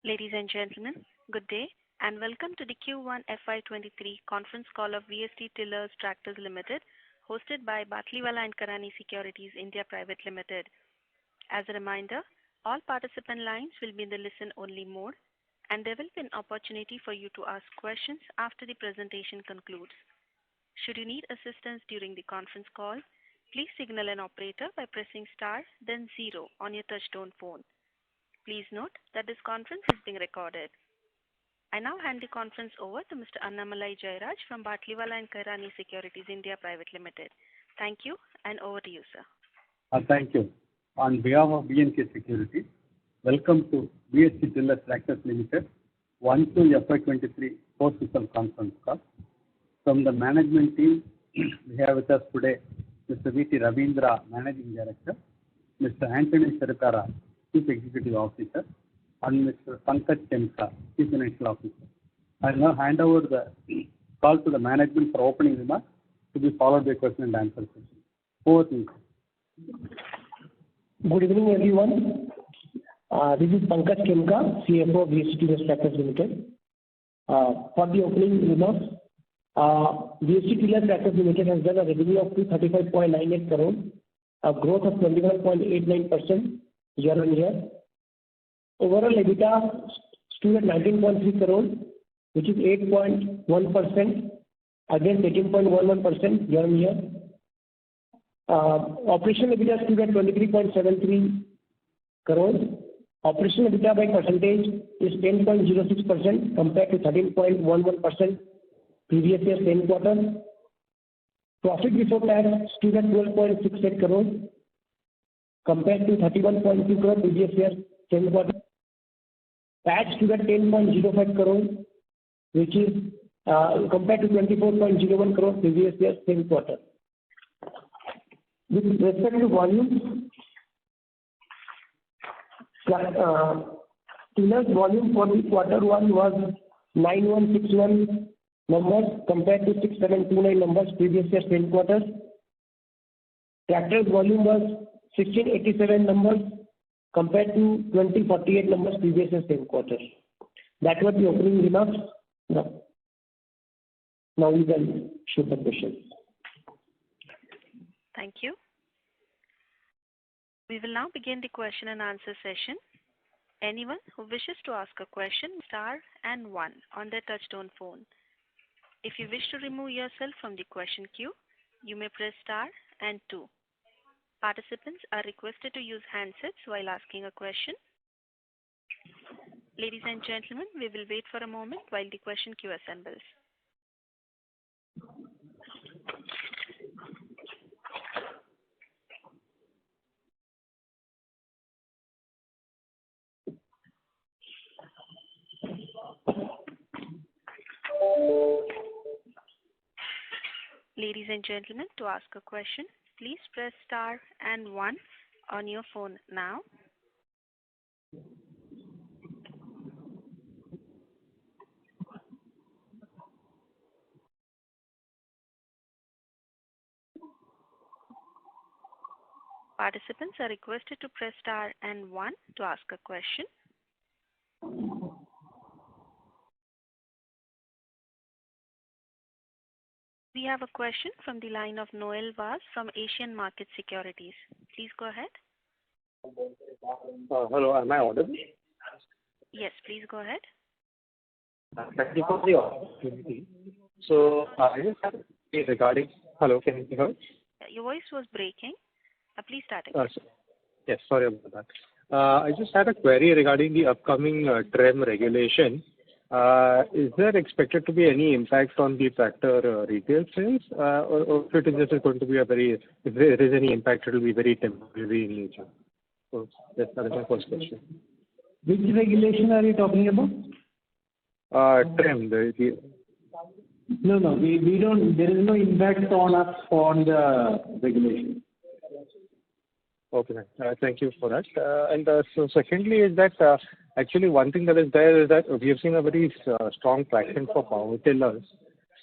Ladies and gentlemen, good day and welcome to the Q1 FY23 conference call of VST Tillers Tractors Limited, hosted by Batlivala & Karani Securities India Private Limited. As a reminder, all participant lines will be in the listen-only mode, and there will be an opportunity for you to ask questions after the presentation concludes. Should you need assistance during the conference call, please signal an operator by pressing star then 0 on your touchtone phone. Please note that this conference is being recorded. I now hand the conference over to Mr. Annamalai Jairaj from Batlivala & Karani Securities India Private Limited. Thank you, and over to you, sir. Thank you. On behalf of B&K Securities, welcome to VST Tillers Tractors Limited 1-2 FY23 post-result conference call. From the management team, we have with us today Mr. V.T. Ravindra, Managing Director, Mr. Anthony Sarukara, Chief Executive Officer, and Mr. Pankaj Khemka, Chief Financial Officer. I will now hand over the call to the management for opening remarks to be followed by question and answer session. Over to you. Good evening, everyone. This is Pankaj Khemka, CFO of VST Tillers Tractors Limited. For the opening remarks, VST Tillers Tractors Limited has done a revenue of 235.98 crore, a growth of 21.89% year-on-year. Overall EBITDA stood at 19.3 crore, which is 8.1% against 18.11% year-on-year. Operational EBITDA stood at 23.73 crore. Operational EBITDA by percentage is 10.06% compared to 13.11% previous year same quarter. Profit before tax stood at 12.68 crore compared to 31.2 crore previous year same quarter. Tax stood at 10.05 crore, which is compared to 24.01 crore previous year same quarter. With respect to volume, tillers volume for the quarter one was 9161 numbers compared to 6729 numbers previous year same quarter. Tractors volume was 1687 numbers compared to 2048 numbers previous year same quarter. That was the opening remarks. Now we can shoot the questions. Thank you. We will now begin the question and answer session. Anyone who wishes to ask a question, star and 1 on their touchtone phone. If you wish to remove yourself from the question queue, you may press star and 2. Participants are requested to use handsets while asking a question. Ladies and gentlemen, we will wait for a moment while the question queue assembles. Ladies and gentlemen, to ask a question, please press star and 1 on your phone now. Participants are requested to press star and 1 to ask a question. We have a question from the line of Noel Vaz from Asian Market Securities. Please go ahead. Hello, am I audible? Yes, please go ahead. Thank you for the opportunity. So, I just have a query regarding... Hello, can you hear? Your voice was breaking. Please start again. Yes, sorry about that. I just had a query regarding the upcoming TREM regulation. Is there expected to be any impact on the tractor retail sales, or if it is just going to be if there is any impact, it will be very temporary in nature? So that is my first question. Which regulation are you talking about? TREM. No, we don't. There is no impact on us on the regulation. Okay, thank you for that. So secondly is that actually one thing that is there is that we have seen a very strong traction for power tillers.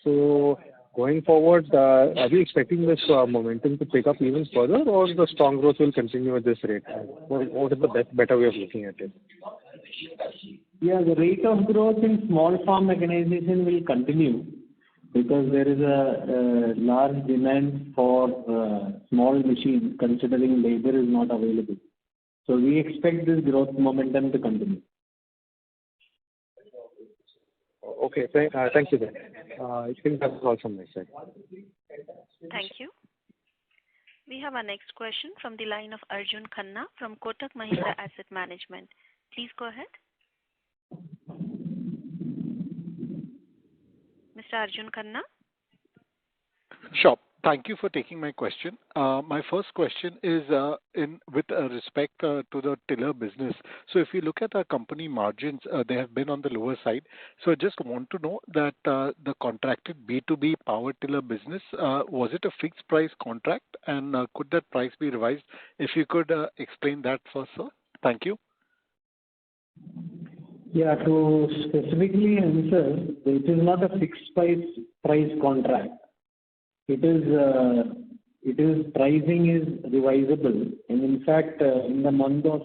So going forward, are we expecting this momentum to pick up even further, or the strong growth will continue at this rate? What is the better way of looking at it? Yeah, the rate of growth in small farm mechanization will continue because there is a large demand for small machines considering labor is not available. So we expect this growth momentum to continue. Okay, thank you then. I think that's all from my side. Thank you. We have our next question from the line of Arjun Khanna from Kotak Mahindra Asset Management. Please go ahead. Mr. Arjun Khanna? Sure. Thank you for taking my question. My first question is with respect to the tiller business. So if you look at our company margins, they have been on the lower side. So I just want to know that the contracted B2B power tiller business, was it a fixed price contract, and could that price be revised? If you could explain that first, sir. Thank you. Yeah, to specifically answer, it is not a fixed price contract. It is pricing is revisable, and in fact, in the month of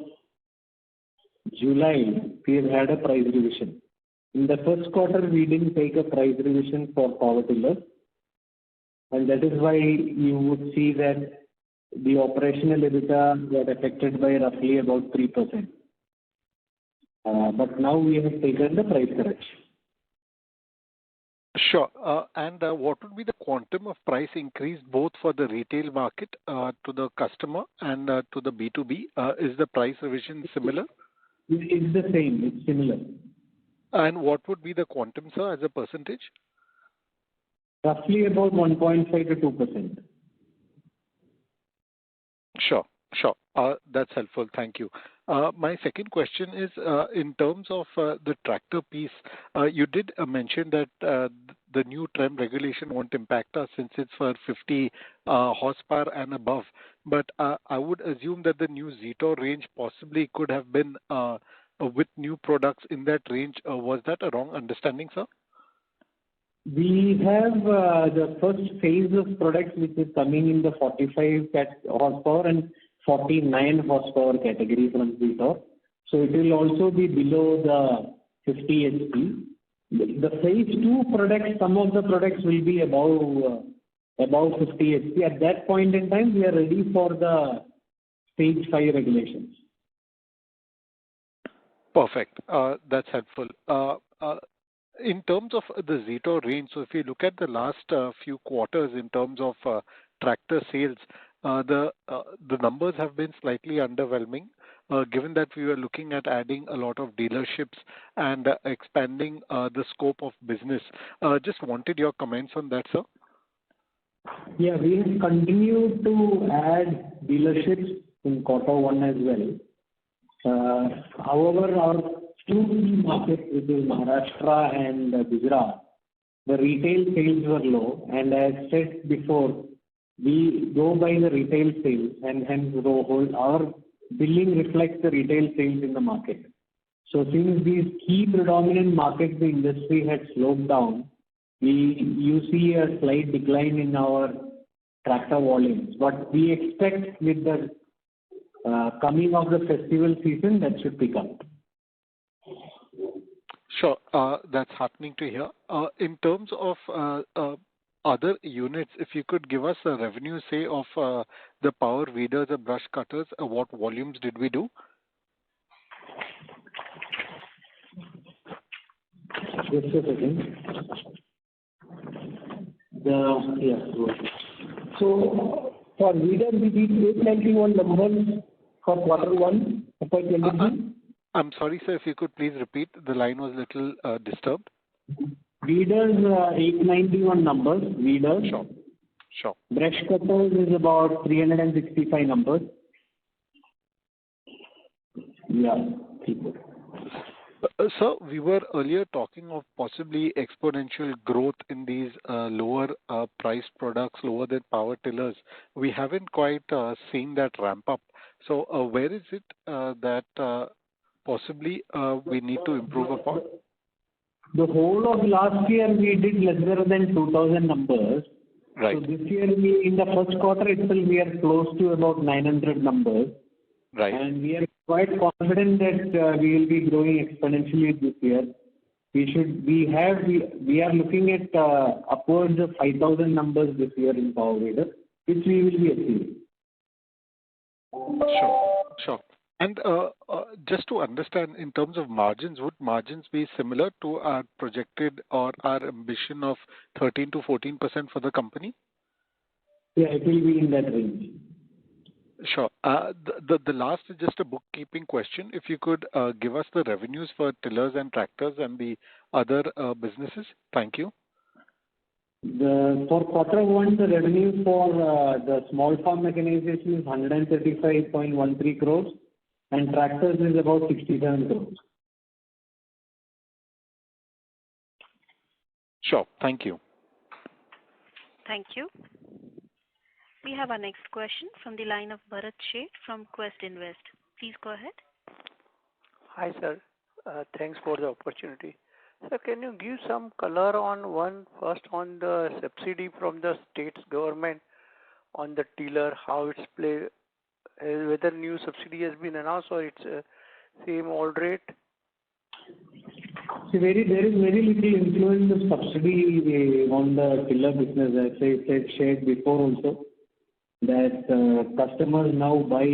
July, we have had a price revision. In the first quarter, we didn't take a price revision for power tillers, and that is why you would see that the operational EBITDA got affected by roughly about 3%. But now we have taken the price correction. Sure. And what would be the quantum of price increase both for the retail market to the customer and to the B2B? Is the price revision similar? It's the same. It's similar. And what would be the quantum, sir, as a percentage? Roughly about 1.5 to 2%. Sure. That's helpful. Thank you. My second question is in terms of the tractor piece, you did mention that the new TREM regulation won't impact us since it's for 50 horsepower and above. But I would assume that the new Zetor range possibly could have been with new products in that range. Was that a wrong understanding, sir? We have the first phase of products which is coming in the 45 horsepower and 49 horsepower category from Zetor. So it will also be below the 50 HP. The phase 2 products, some of the products will be above 50 HP. At that point in time, we are ready for the stage 5 regulations. Perfect. That's helpful. In terms of the Zetor range, so if you look at the last few quarters in terms of tractor sales, the numbers have been slightly underwhelming, given that we were looking at adding a lot of dealerships and expanding the scope of business. Just wanted your comments on that, sir. Yeah, we have continued to add dealerships in Q1 as well. However, our two key markets, which is Maharashtra and Gujarat, the retail sales were low, and as said before, we go by the retail sales, and hence our billing reflects the retail sales in the market. So since these key predominant markets, the industry had slowed down, you see a slight decline in our tractor volumes. But we expect with the coming of the festival season, that should pick up. Sure, that's heartening to hear. In terms of other units, if you could give us a revenue, say, of the power weeders or brush cutters, what volumes did we do? Just a second. So for weeders, we did 891 numbers for Q1, FY23. I'm sorry, sir, if you could please repeat. The line was a little disturbed. Weeders, 891 numbers. Weeders. Sure. Brush cutters is about 365 numbers. Yeah. Sir, we were earlier talking of possibly exponential growth in these lower priced products, lower than power tillers. We haven't quite seen that ramp up. So where is it that possibly we need to improve upon? The whole of last year we did lesser than 2,000 numbers. Right. So this year in the first quarter itself we are close to about 900 numbers. Right. And we are quite confident that we will be growing exponentially this year. We are looking at upwards of 5,000 numbers this year in Power Wader, which we will be achieving. Sure. And just to understand, in terms of margins, would margins be similar to our projected or our ambition of 13 to 14% for the company? Yeah, it will be in that range. Sure. The last is just a bookkeeping question. If you could give us the revenues for tillers and tractors and the other businesses. Thank you. For Q1, the revenue for the small farm mechanization is 135.13 crores and tractors is about 67 crores. Sure. Thank you. Thank you. We have our next question from the line of Bharat Sheth from Quest Invest. Please go ahead. Hi, sir. Thanks for the opportunity. Sir, can you give some color on first on the subsidy from the state's government on the tiller, how it's played, whether new subsidy has been announced or it's same old rate? See, there is very little influence of subsidy on the tiller business, as I said, shared before also, that customers now buy,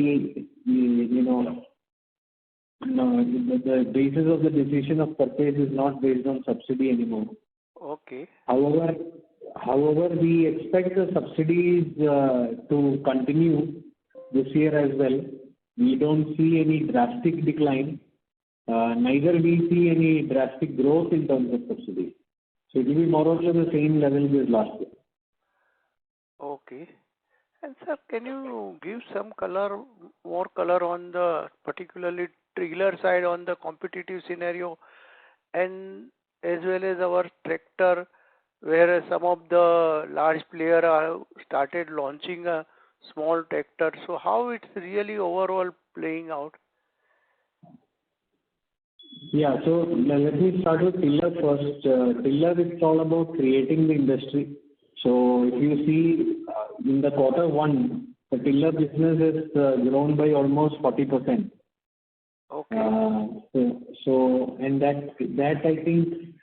the basis of the decision of purchase is not based on subsidy anymore. Okay. However, we expect the subsidies to continue this year as well. We don't see any drastic decline. Neither we see any drastic growth in terms of subsidies. So it will be more or less the same level as last year. Okay. And sir, can you give some more color on the particularly trailer side on the competitive scenario, and as well as our tractor, where some of the large players have started launching a small tractor. So how it's really overall playing out? Yeah, so let me start with tiller first. Tiller, it's all about creating the industry. So if you see in the Q1, the tiller business has grown by almost 40%. Okay. So and that I think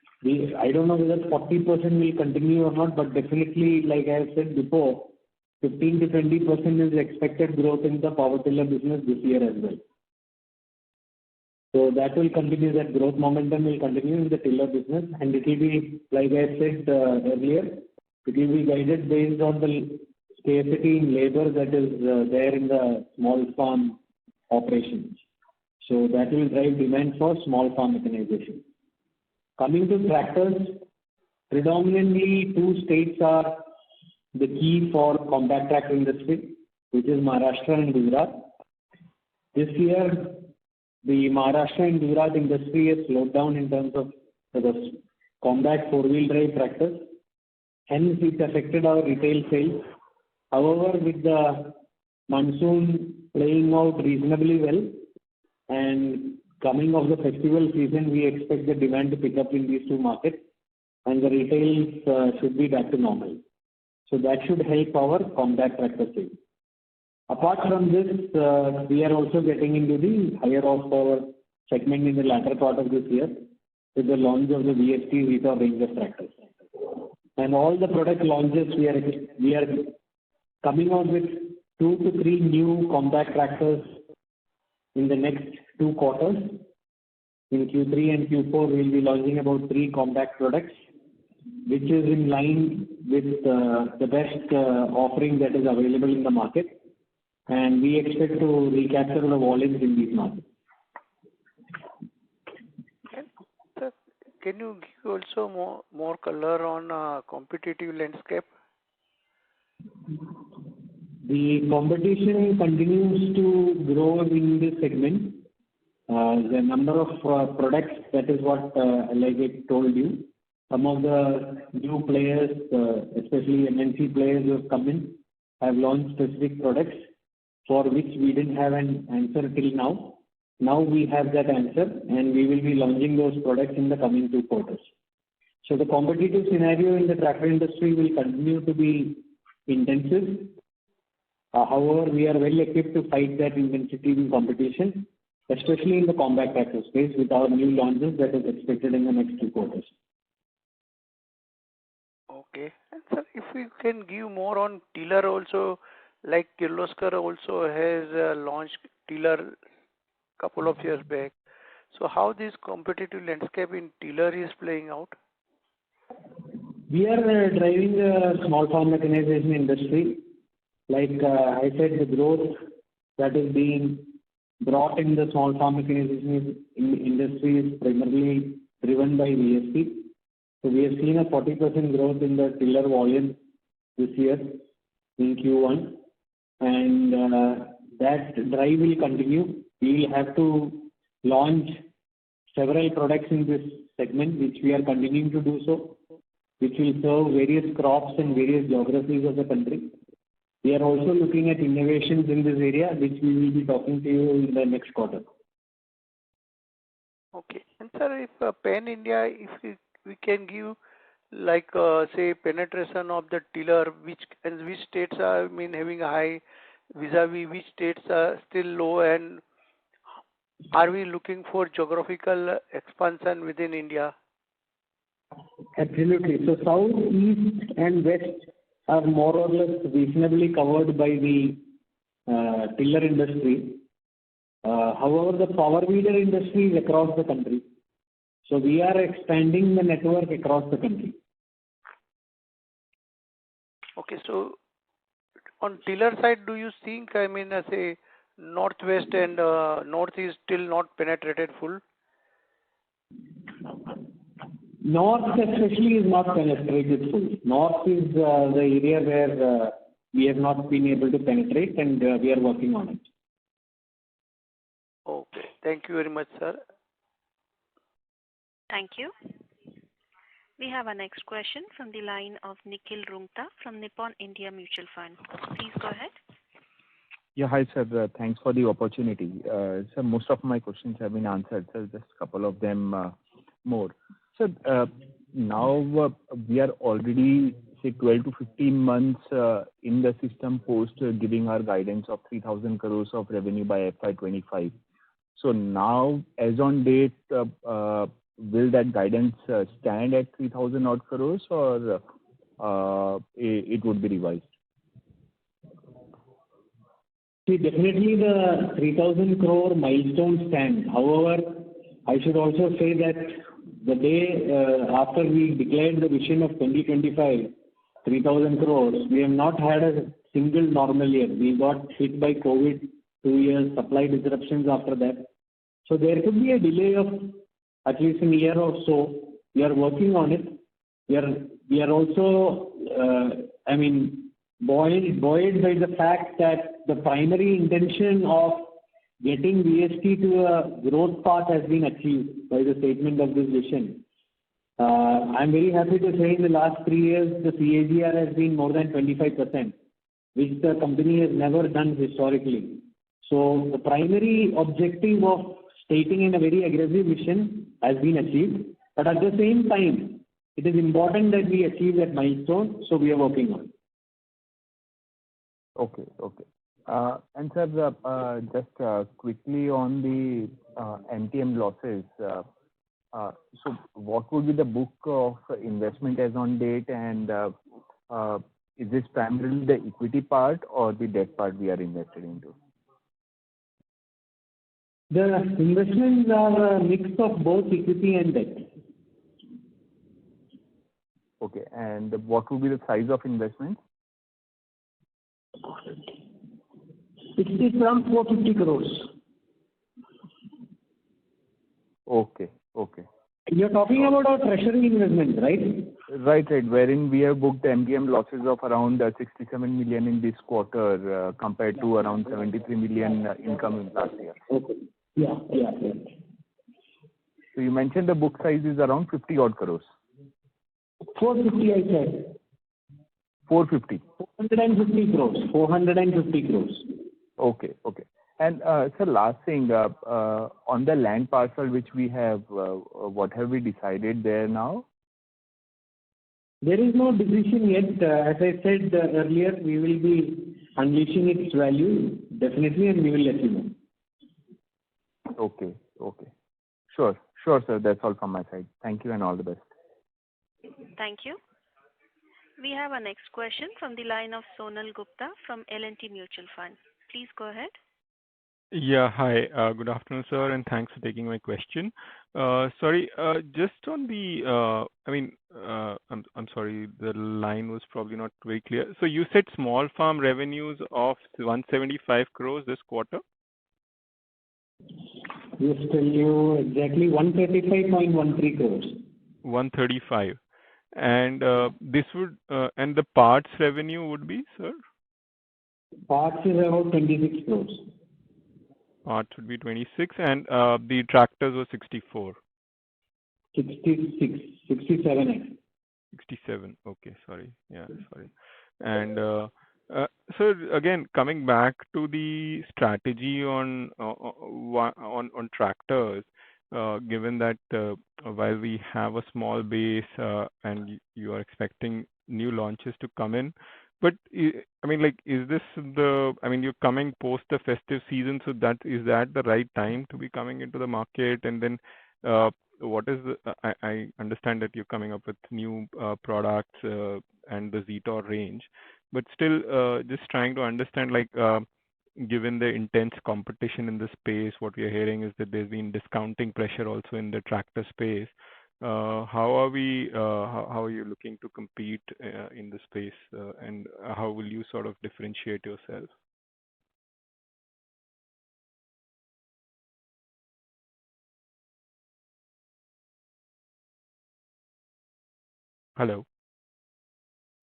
I don't know whether 40% will continue or not, but definitely, like I said before, 15 to 20% is expected growth in the power tiller business this year as well. So that will continue, that growth momentum will continue in the tiller business, and it will be, like I said earlier, it will be guided based on the scarcity in labor that is there in the small farm operations. So that will drive demand for small farm mechanization. Coming to tractors, predominantly two states are the key for compact tractor industry, which is Maharashtra and Gujarat. This year, the Maharashtra and Gujarat industry has slowed down in terms of the compact four-wheel drive tractors. Hence, it affected our retail sales. However, with the monsoon playing out reasonably well and coming of the festival season, we expect the demand to pick up in these two markets, and the retail should be back to normal. So that should help our compact tractor sales. Apart from this, we are also getting into the higher horsepower segment in the latter part of this year with the launch of the VST Vita range of tractors. And all the product launches, we are coming out with 2 to 3 new compact tractors in the next 2 quarters. In Q3 and Q4, we will be launching about 3 compact products, which is in line with the best offering that is available in the market. And we expect to recapture the volumes in these markets. Sir, can you give also more color on competitive landscape? The competition continues to grow in this segment. The number of products, that is what, like I told you, some of the new players, especially MNC players who have come in, have launched specific products for which we didn't have an answer till now. Now we have that answer, and we will be launching those products in the coming 2 quarters. So the competitive scenario in the tractor industry will continue to be intensive. However, we are well equipped to fight that intensity in competition. especially in the compact tractor space with our new launches that is expected in the next 2 quarters. Okay. And sir, if you can give more on tiller also, like Kirloskar also has launched tiller couple of years back. So how this competitive landscape in tiller is playing out? We are driving the small farm mechanization industry. Like I said, the growth that is being brought in the small farm mechanization industry is primarily driven by VST. So we have seen a 40% growth in the tiller volume this year in Q1, and that drive will continue. We will have to launch several products in this segment, which we are continuing to do so, which will serve various crops and various geographies of the country. We are also looking at innovations in this area, which we will be talking to you in the next quarter. Okay. And sir, if Pan India, if we can give like say penetration of the tiller, which states are having a high vis-a-vis which states are still low, and are we looking for geographical expansion within India? Absolutely. So south, east, and west are more or less reasonably covered by the tiller industry. However, the power weeder industry is across the country. So we are expanding the network across the country. Okay, so on tiller side, do you think, say northwest and north is still not penetrated full? North especially is not penetrated full. North is the area where we have not been able to penetrate, and we are working on it. Okay, thank you very much, sir. Thank you. We have our next question from the line of Nikhil Rungta from Nippon India Mutual Fund. Please go ahead. Yeah, hi sir. Thanks for the opportunity. Sir, most of my questions have been answered. So just a couple of them more. So now we are already say 12 to 15 months in the system post giving our guidance of 3,000 crores of revenue by FY25. So now, as on date, will that guidance stand at 3,000 odd crores, or it would be revised? See, definitely the 3,000 crore milestone stands. However, I should also say that the day after we declared the vision of 2025, 3,000 crores, we have not had a single normal year. We got hit by COVID 2 years, supply disruptions after that. So there could be a delay of at least a year or so. We are working on it. We are also, buoyed by the fact that the primary intention of getting VST to a growth path has been achieved by the statement of this vision. I'm very happy to say in the last 3 years, the CAGR has been more than 25%, which the company has never done historically. So the primary objective of stating in a very aggressive vision has been achieved. But at the same time, it is important that we achieve that milestone, so we are working on it. Okay. And sir, just quickly on the MTM losses. So what would be the book of investment as on date, and is this primarily the equity part or the debt part we are invested into? The investments are a mix of both equity and debt. Okay, and what would be the size of investment? It's around 450 crores. Okay. You're talking about our treasury investments, right? Right. Wherein we have booked MTM losses of around 67 million in this quarter compared to around 73 million income in last year. Okay. Yeah. So you mentioned the book size is around 50 odd crores. 450, I said. 450. 450 crores. Okay. And sir, last thing, on the land parcel which we have, what have we decided there now? There is no decision yet. As I said earlier, we will be unleashing its value definitely, and we will let you know. Okay. Okay. Sure. Sure, sir. That's all from my side. Thank you and all the best. Thank you. We have our next question from the line of Sonal Gupta from L&T Mutual Fund. Please go ahead. Yeah, hi. Good afternoon, sir, and thanks for taking my question. Sorry, just on the, I'm sorry, the line was probably not very clear. So you said small farm revenues of 175 crores this quarter? Yes, tell you exactly 135.13 crores. 135. And this would, and the parts revenue would be, sir? Parts is about 26 crores. Parts would be 26, and the tractors were 64. 66, 67. 67. Okay, sorry. Yeah, sorry. And so again, coming back to the strategy on tractors, given that while we have a small base and you are expecting new launches to come in, but I mean, like, is this the? I mean, you're coming post the festive season, so is that the right time to be coming into the market? And then, what is the? I understand that you're coming up with new products and the Zetor range, but still, just trying to understand, like, given the intense competition in the space, what we are hearing is that there's been discounting pressure also in the tractor space. How are we? How are you looking to compete in the space, and how will you sort of differentiate yourself? Hello.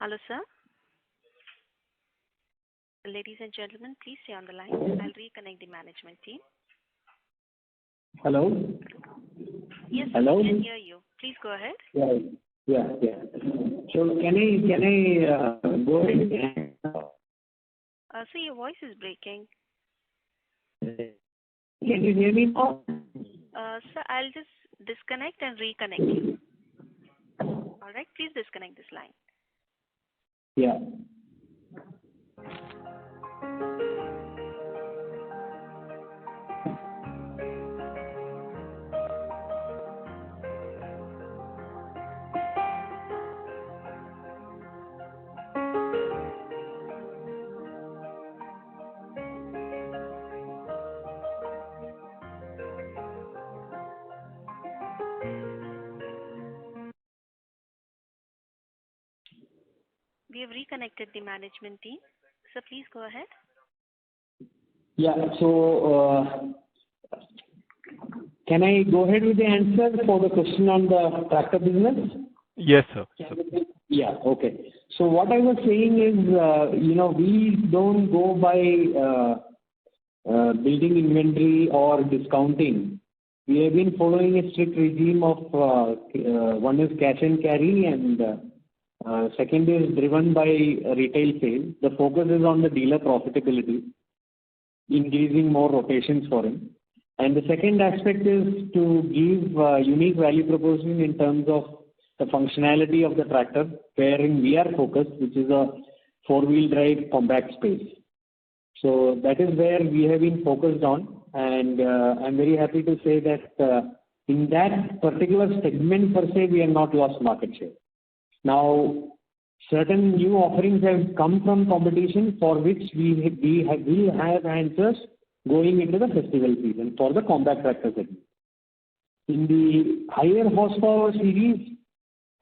Hello, sir. Ladies and gentlemen, please stay on the line. I'll reconnect the management team. Hello? Yes, Hello? we can hear you. Please go ahead. Yeah. So can I go ahead? So your voice is breaking. Can you hear me now? Sir, I'll just disconnect and reconnect you. All right, please disconnect this line. Yeah. We have reconnected the management team. So please go ahead. Yeah. So can I go ahead with the answer for the question on the tractor business? Yes, sir. Yeah. Okay. So what I was saying is, we don't go by building inventory or discounting. We have been following a strict regime of one is cash and carry, and second is driven by retail sales. The focus is on the dealer profitability, increasing more rotations for him. And the second aspect is to give unique value proposition in terms of the functionality of the tractor, wherein we are focused, which is a four-wheel drive compact space. So that is where we have been focused on, and I'm very happy to say that in that particular segment per se, we have not lost market share. Now, certain new offerings have come from competition for which we will have answers going into the festival season for the compact tractor segment. In the higher horsepower series,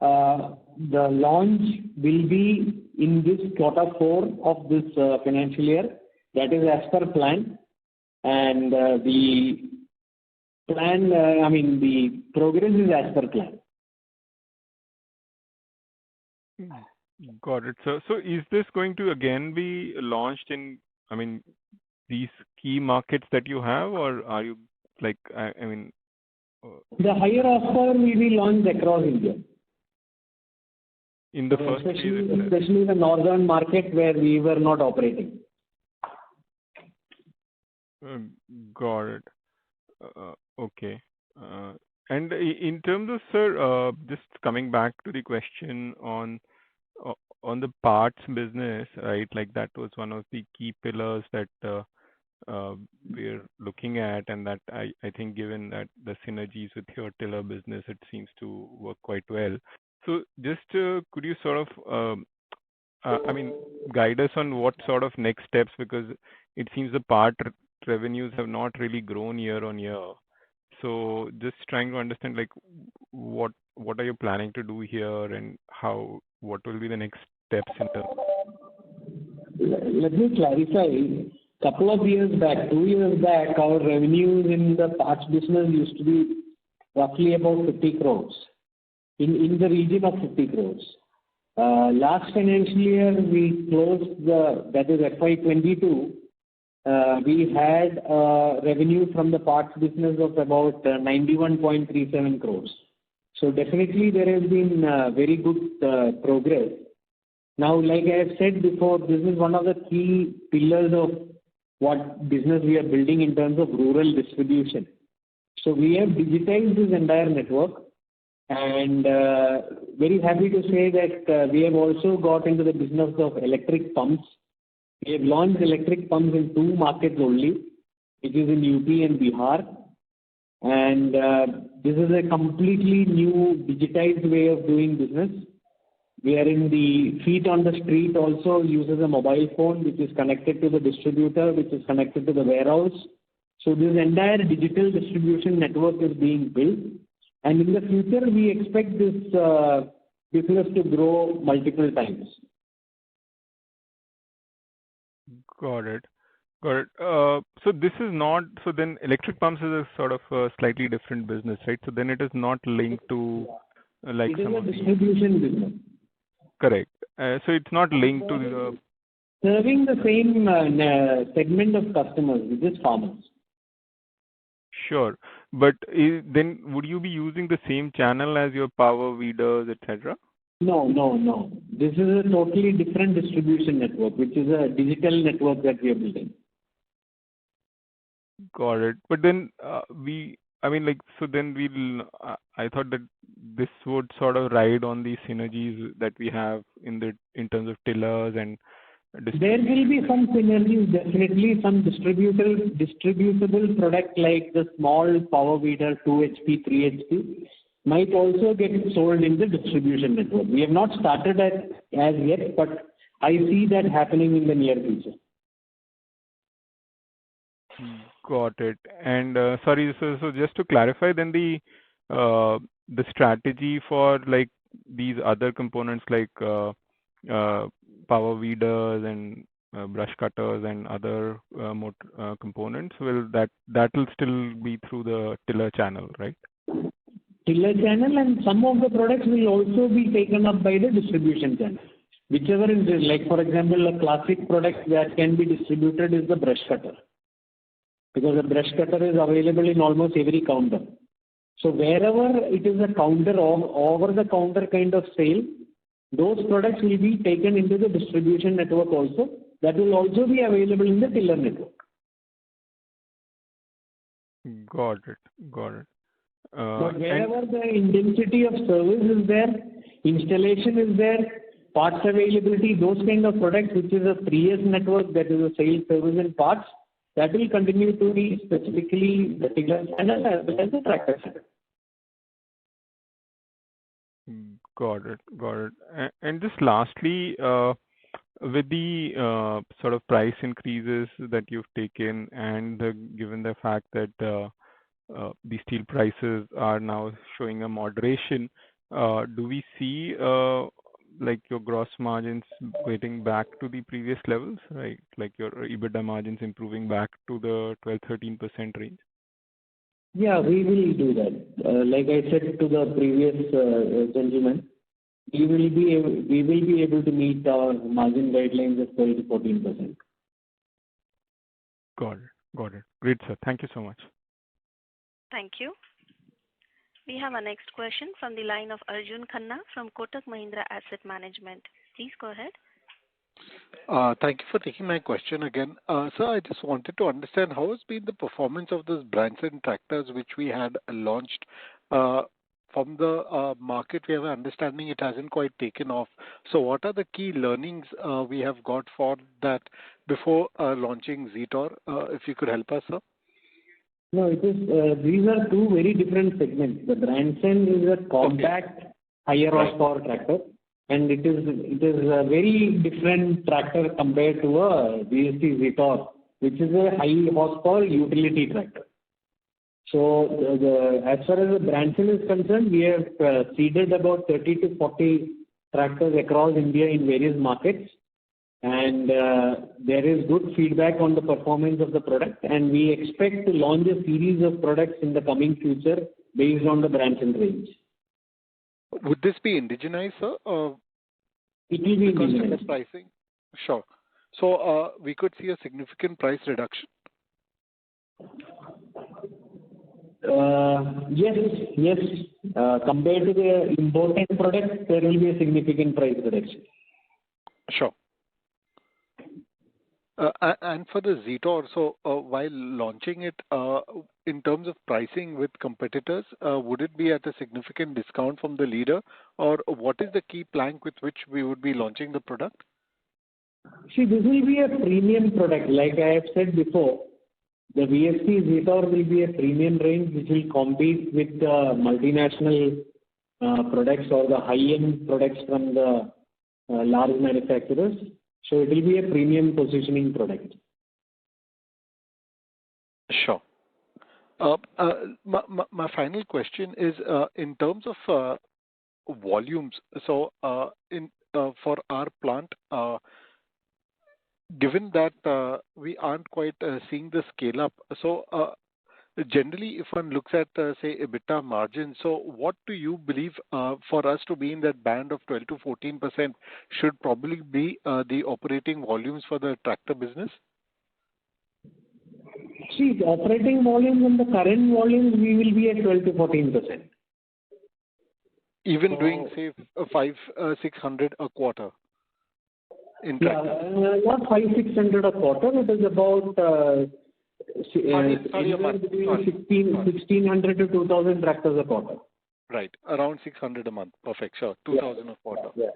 the launch will be in this Q4 of this financial year. That is as per plan. And the progress is as per plan. Got it. So is this going to again be launched in, these key markets that you have, or are you like, The higher horsepower will be launched across India. In the first phase, especially the northern market where we were not operating. Got it. Okay. And in terms of, sir, just coming back to the question on the parts business, right? Like that was one of the key pillars that we're looking at, and that I think given that the synergies with your tiller business, it seems to work quite well. So just could you sort of, I mean, guide us on what sort of next steps, because it seems the revenues have not really grown year on year. So just trying to understand, like, what are you planning to do here, and what will be the next steps in terms? Let me clarify. Couple of years back, 2 years back, our revenues in the parts business used to be roughly about 50 crores, in the region of 50 crores. Last financial year, we closed that is FY22, we had revenue from the parts business of about 91.37 crores. So definitely there has been very good progress. Now, like I have said before, this is one of the key pillars of what business we are building in terms of rural distribution. So we have digitized this entire network, and very happy to say that we have also got into the business of electric pumps. We have launched electric pumps in 2 markets only, which is in UP and Bihar. And this is a completely new digitized way of doing business. We are in the feet on the street also uses a mobile phone which is connected to the distributor, which is connected to the warehouse. So this entire digital distribution network is being built. And in the future, we expect this business to grow multiple times. Got it. Got it. So this is not, so then electric pumps is a sort of a slightly different business, right? So then it is not linked to like it some is of a distribution business. Correct. So it's not linked to the... Serving the same segment of customers, which is farmers. Sure. But then would you be using the same channel as your power weeders, etc.? No. This is a totally different distribution network, which is a digital network that we are building. Got it. But then I mean, like, so then I thought that this would sort of ride on the synergies that we have in terms of tillers and there will be some synergies, definitely some distributable product like the small power weeder 2 HP, 3 HP might also get sold in the distribution network. We have not started as yet, but I see that happening in the near future. Got it. And sorry, so just to clarify, then the strategy for like these other components like power weeders and brush cutters and other components, that will still be through the tiller channel, right? Tiller channel, and some of the products will also be taken up by the distribution channel. Whichever is like, for example, a classic product that can be distributed is the brush cutter, because the brush cutter is available in almost every counter. So wherever it is a counter or over the counter kind of sale, those products will be taken into the distribution network also. That will also be available in the tiller network. Got it. But wherever the intensity of service is there, installation is there, parts availability, those kind of products, which is a 3S network, that is a sales, service and parts, that will continue to be specifically the tiller channel as well as the tractor channel. Got it. And just lastly, with the sort of price increases that you've taken, and given the fact that the steel prices are now showing a moderation, do we see like your gross margins getting back to the previous levels, right? Like your EBITDA margins improving back to the 12-13% range? Yeah, we will do that. Like I said to the previous gentleman, we will be able to meet our margin guidelines of 12 to 14%. Got it. Great, sir. Thank you so much. Thank you. We have our next question from the line of Arjun Khanna from Kotak Mahindra Asset Management. Please go ahead. Thank you for taking my question again. Sir, I just wanted to understand how has been the performance of those brands and tractors which we had launched from the market, we have an understanding it hasn't quite taken off. So what are the key learnings we have got for that before launching Zetor? If you could help us, sir. No, it is, these are two very different segments. The Grandson is a compact, higher horsepower tractor, and it is a very different tractor compared to a VST Zetor, which is a high horsepower utility tractor. So as far as the Grandson is concerned, we have seeded about 30 to 40 tractors across India in various markets, and there is good feedback on the performance of the product, and we expect to launch a series of products in the coming future based on the Grandson range. Would this be indigenized, sir? It will be because indigenized. of the pricing? Sure. So we could see a significant price reduction? Yes. Compared to the imported products, there will be a significant price reduction. Sure. And for the Zetor, so while launching it, in terms of pricing with competitors, would it be at a significant discount from the leader, or what is the key plank with which we would be launching the product? See, this will be a premium product. Like I have said before, the VST Zetor will be a premium range which will compete with the multinational products or the high-end products from the large manufacturers. So it will be a premium positioning product. Sure. My final question is in terms of volumes. So for our plant, given that we aren't quite seeing the scale up, so generally, if one looks at, say, EBITDA margin, so what do you believe for us to be in that band of 12 to 14% should probably be the operating volumes for the tractor business? See, the operating volumes and the current volumes, we will be at 12 to 14%. Even doing, say, 600 a quarter? Not 600 a quarter. It is about between 1,600 to 2,000 tractors a quarter. Right, around 600 a month. Perfect. Sure, 2,000 a quarter. Yeah.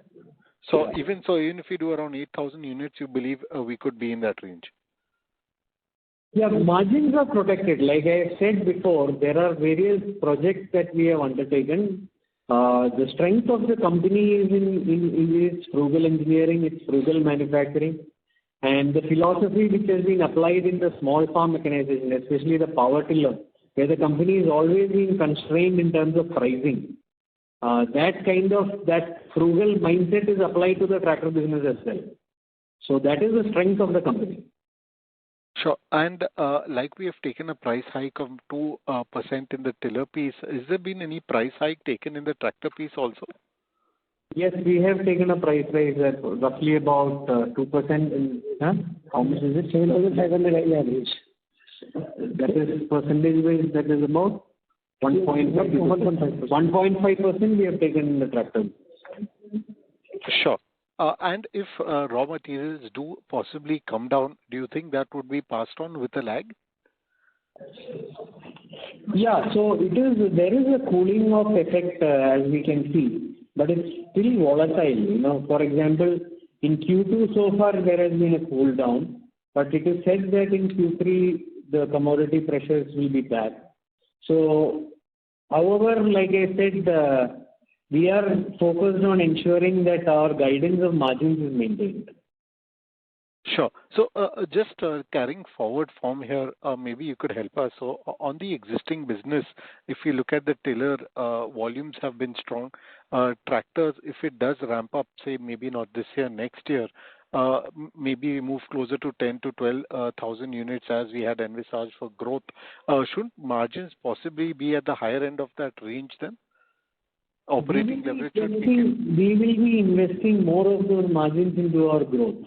So even if we do around 8,000 units, you believe we could be in that range? Yeah, margins are protected. Like I said before, there are various projects that we have undertaken. The strength of the company is in its frugal engineering, its frugal manufacturing, and the philosophy which has been applied in the small farm mechanization, especially the power tiller, where the company is always being constrained in terms of pricing. That frugal mindset is applied to the tractor business as well. So that is the strength of the company. Sure. And like we have taken a price hike of 2% in the tiller piece, has there been any price hike taken in the tractor piece also? Yes, we have taken a price rise at roughly about 2%. How much is it? 7,500 average. That is percentage-wise, that is about 1.5%. 1.5% we have taken in the tractor. Sure. And if raw materials do possibly come down, do you think that would be passed on with a lag? Yeah, so there is a cooling off effect as we can see, but it's still volatile. For example, in Q2 so far there has been a cool down, but it is said that in Q3 the commodity pressures will be back. So, however, like I said, we are focused on ensuring that our guidance of margins is maintained. Sure. So just carrying forward from here, maybe you could help us. So on the existing business, if you look at the tiller, volumes have been strong. Tractors, if it does ramp up, say maybe not this year, next year, maybe move closer to 10 to 12,000 units as we had envisaged for growth. Shouldn't margins possibly be at the higher end of that range then? Operating leverage should be. We will be investing more of those margins into our growth,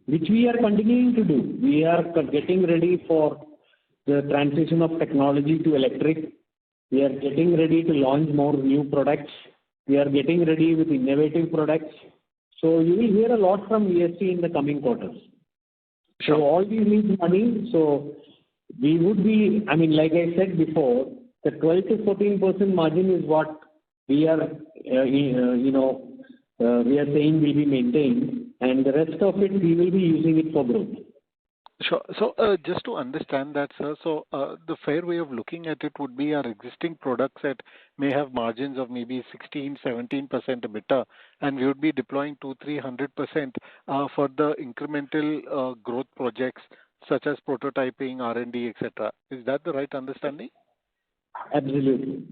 which we are continuing to do. We are getting ready for the transition of technology to electric. We are getting ready to launch more new products. We are getting ready with innovative products. So you will hear a lot from VST in the coming quarters. Sure. So all these need money. So we would be, like I said before, The 12 to 14% margin is what we are, we are saying will be maintained, and the rest of it we will be using it for growth. Sure. So, just to understand that, sir, so the fair way of looking at it would be our existing products that may have margins of maybe 16, 17% EBITDA, and we would be deploying 200-300% for the incremental growth projects such as prototyping, R&D, etc. Is that the right understanding? Absolutely.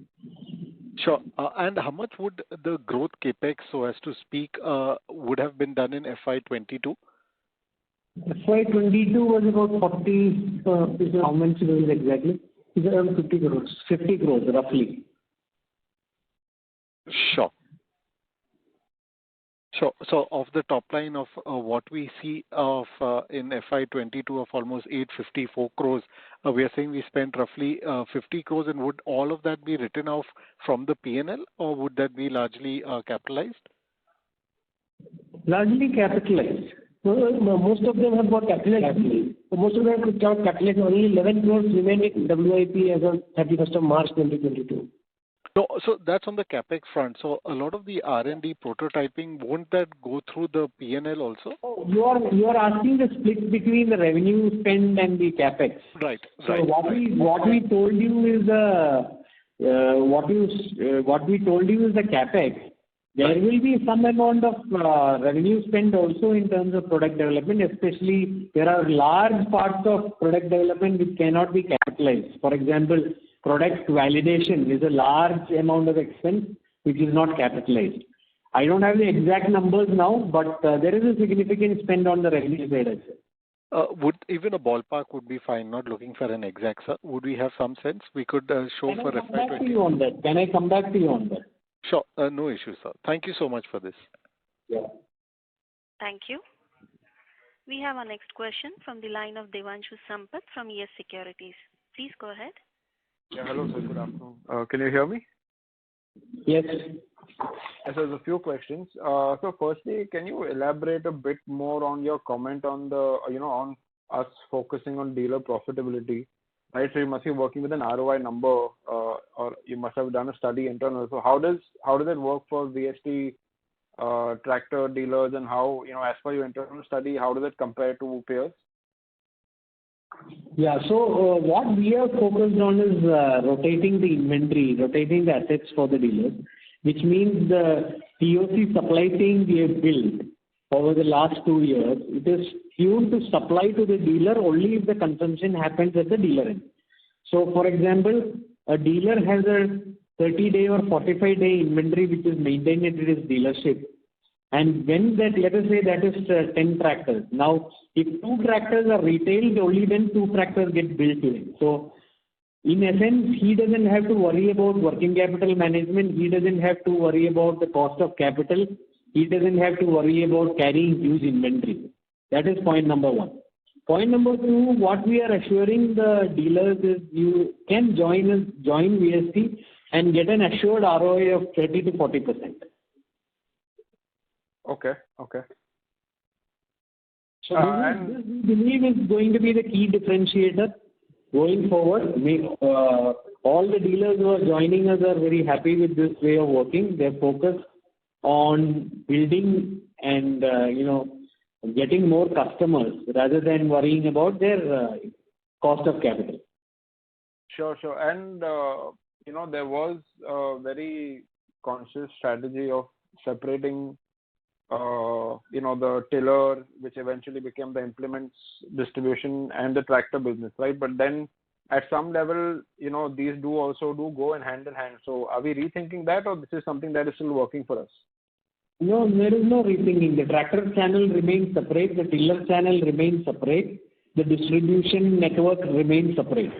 Sure. And how much would the growth capex, so as to speak, would have been done in FY22? FY22 was about 40, how much it was exactly? It's around 50 crores. 50 crores roughly. Sure. So of the top line of what we see of in FY22 of almost 854 crores, we are saying we spent roughly 50 crores, and would all of that be written off from the P&L, or would that be largely capitalized? Largely capitalized. Most of them have got capitalized. Most of them have got capitalized. Only 11 crores remaining WIP as on 31st of March 2022. So that's on the capex front. So a lot of the R&D prototyping, won't that go through the P&L also? Oh, you are asking the split between the revenue spend and the capex. Right. So right. what we told you is the capex. There will be some amount of revenue spend also in terms of product development, especially there are large parts of product development which cannot be capitalized. For example, product validation is a large amount of expense which is not capitalized. I don't have the exact numbers now, but there is a significant spend on the revenue side as well. Would even a ballpark would be fine, not looking for an exact, sir. Would we have some sense? We could show for FY20. Can I come back to you on that? Sure, no issue, sir. Thank you so much for this. Yeah. Thank you. We have our next question from the line of Devanshu Sampath from Yes Securities. Please go ahead. Yeah, hello, sir. Good afternoon. Can you hear me? Yes. So there's a few questions. So firstly, can you elaborate a bit more on your comment on the, on us focusing on dealer profitability? Right, so you must be working with an ROI number, or you must have done a study internal. So how does it work for VST tractor dealers, and how, as per your internal study, how does it compare to peers? Yeah, so what we are focused on is rotating the inventory, rotating the assets for the dealers, which means the POC supply chain we have built over the last 2 years. It is tuned to supply to the dealer only if the consumption happens at the dealer end. So, for example, a dealer has a 30-day or 45-day inventory which is maintained at his dealership. And when that, let us say that is 10 tractors. Now, if 2 tractors are retailed, only then 2 tractors get billed to him. So, in essence, he doesn't have to worry about working capital management. He doesn't have to worry about the cost of capital. He doesn't have to worry about carrying huge inventory. That is point number 1. Point number 2, what we are assuring the dealers is you can join VST and get an assured ROI of 30 to 40%. Okay. So this we believe is going to be the key differentiator going forward. All the dealers who are joining us are very happy with this way of working. They're focused on building and getting more customers rather than worrying about their cost of capital. Sure. And there was a very conscious strategy of separating the tiller, which eventually became the implements distribution, and the tractor business, right? But then at some level, these do go in hand. So are we rethinking that, or this is something that is still working for us? No, there is no rethinking. The tractor channel remains separate. The tiller channel remains separate. The distribution network remains separate.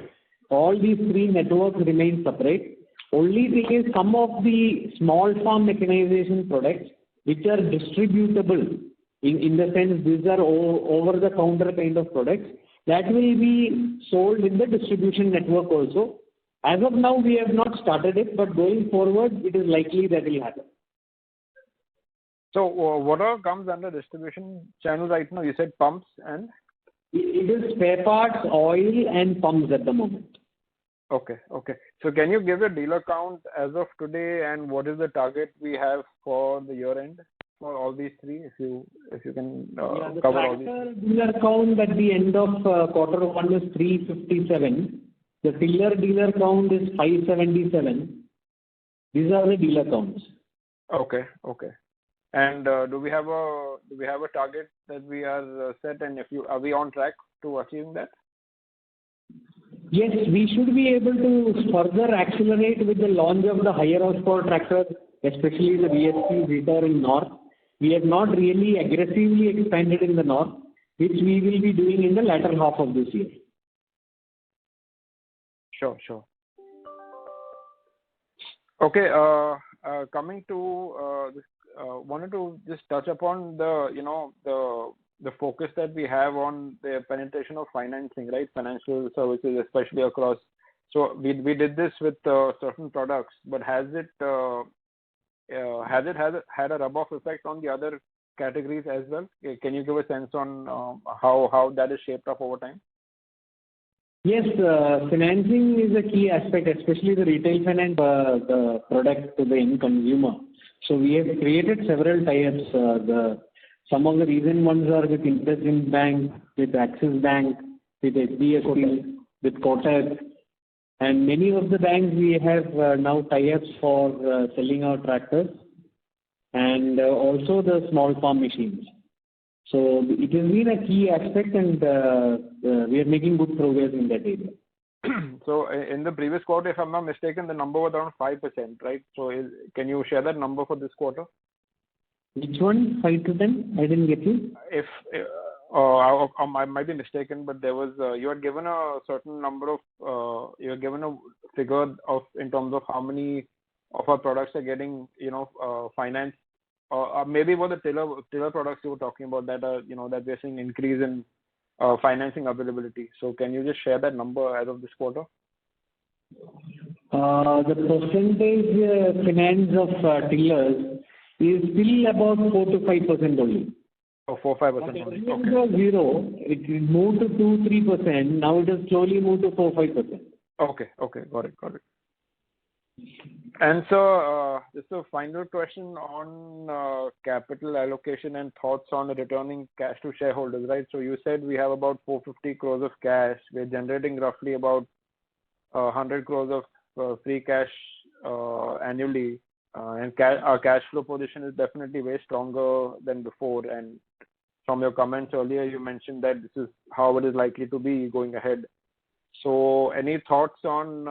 All these 3 networks remain separate. Only thing is some of the small farm mechanization products which are distributable, in the sense these are over-the-counter kind of products, that will be sold in the distribution network also. As of now, we have not started it, but going forward, it is likely that will happen. So what all comes under distribution channel right now? You said pumps and? It is spare parts, oil, and pumps at the moment. Okay. Okay. So can you give a dealer count as of today, and what is the target we have for the year end for all these three? If you can The cover all these. tractor dealer count at the end of quarter one is 357. The dealer count is 577. These are the dealer counts. Okay. Okay. And do we have a target that we are set, and are we on track to achieving that? Yes, we should be able to further accelerate with the launch of the higher horsepower tractor, especially the VST Zeta in North. We have not really aggressively expanded in the North, which we will be doing in the latter half of this year. Sure. Okay. Coming to this, wanted to just touch upon the focus that we have on the penetration of financing, right? Financial services, especially across. So we did this with certain products, but has it had a rub-off effect on the other categories as well? Can you give a sense on how that is shaped up over time? Yes, financing is a key aspect, especially the retail finance the product to the end consumer. So we have created several tie-ups. Some of the recent ones are with IndusInd Bank, with Axis Bank, with HDFC, with Kotak, and many of the banks we have now tie-ups for selling our tractors, and also the small farm machines. So it has been a key aspect, and we are making good progress in that area. So in the previous quarter, if I'm not mistaken, the number was around 5%, right? So can you share that number for this quarter? Which one? 5 to 10? I didn't get you. I might be mistaken, but there was you had given a certain number of you had given a figure of in terms of how many of our products are getting finance, or maybe what the tiller products you were talking about that are that we're seeing increase in financing availability. So can you just share that number as of this quarter? The percentage finance of tillers is still about 4 to 5% only. Oh, 4-5% only. It was zero. It moved to 2-3%. Now it has slowly moved to 4-5%. Okay. Got it. And so, just a final question on capital allocation and thoughts on returning cash to shareholders, right? So you said we have about 450 crores of cash. We're generating roughly about 100 crores of free cash annually. And our cash flow position is definitely way stronger than before. And from your comments earlier, you mentioned that this is how it is likely to be going ahead. So any thoughts on,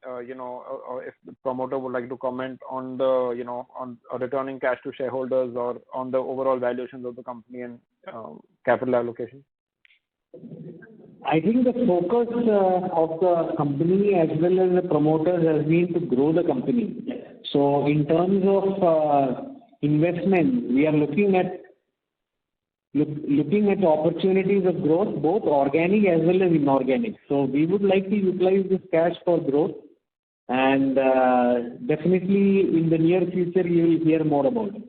if the promoter would like to comment on on returning cash to shareholders or on the overall valuations of the company and capital allocation? I think the focus of the company as well as the promoters has been to grow the company. So in terms of investment, we are looking at opportunities of growth, both organic as well as inorganic. So we would like to utilize this cash for growth, and definitely in the near future you will hear more about it.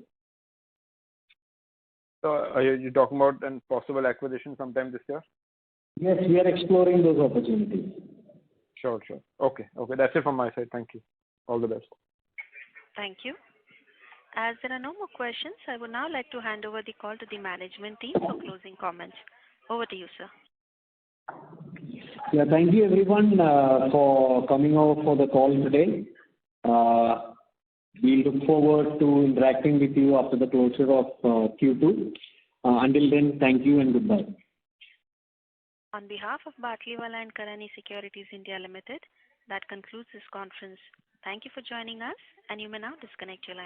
So are you talking about a possible acquisition sometime this year? Yes, we are exploring those opportunities. Sure. Okay. That's it from my side. Thank you. All the best. Thank you. As there are no more questions, I would now like to hand over the call to the management team for closing comments. Over to you, sir. Yeah, thank you everyone for coming over for the call today. We look forward to interacting with you after the closure of Q2. Until then, thank you and goodbye. On behalf of Batlivala and Karani Securities India Limited, that concludes this conference. Thank you for joining us, and you may now disconnect your line.